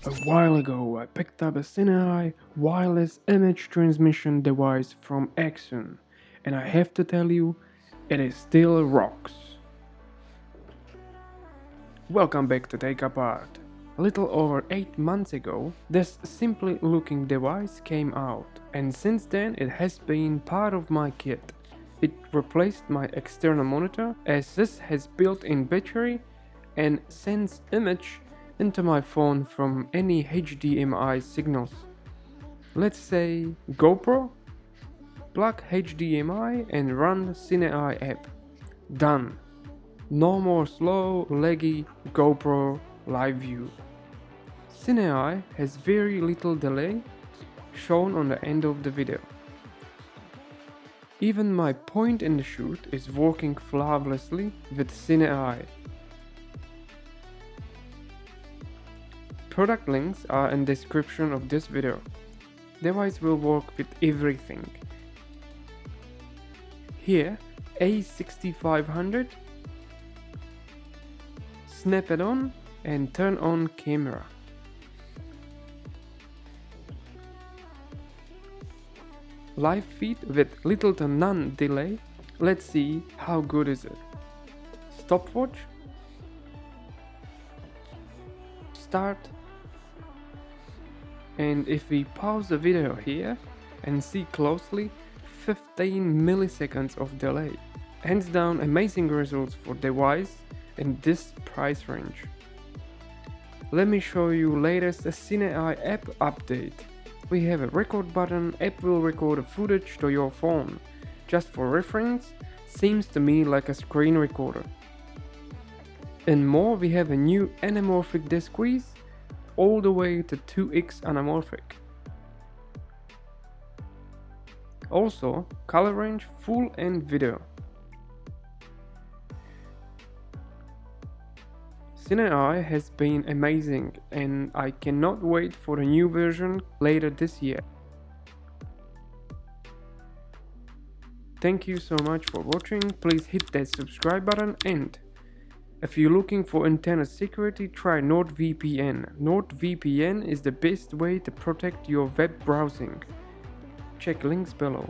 A while ago, I picked up a CineEye wireless image transmission device from Accsoon, and I have to tell you, it still rocks. Welcome back to Take Apart. A little over 8 months ago, this simply looking device came out, and since then it has been part of my kit. It replaced my external monitor, as this has built-in battery and sends image into my phone from any HDMI signals. Let's say GoPro, plug HDMI and run CineEye app. Done. No more slow, laggy GoPro live view. CineEye has very little delay shown on the end of the video. Even my point and shoot is working flawlessly with CineEye. Product links are in the description of this video. Device will work with everything. Here, A6500, snap it on and turn on camera. Live feed with little to none delay. Let's see how good is it. Stopwatch. Start. And if we pause the video here and see closely, 15 milliseconds of delay. Hands down amazing results for device in this price range. Let me show you latest CineEye app update. We have a record button, app will record the footage to your phone. Just for reference, seems to me like a screen recorder. And more, we have a new anamorphic disc squeeze, all the way to 2x anamorphic. Also, color range full and video. CineEye has been amazing and I cannot wait for a new version later this year. Thank you so much for watching, please hit that subscribe button, and if you're looking for internet security, try NordVPN. NordVPN is the best way to protect your web browsing. Check links below.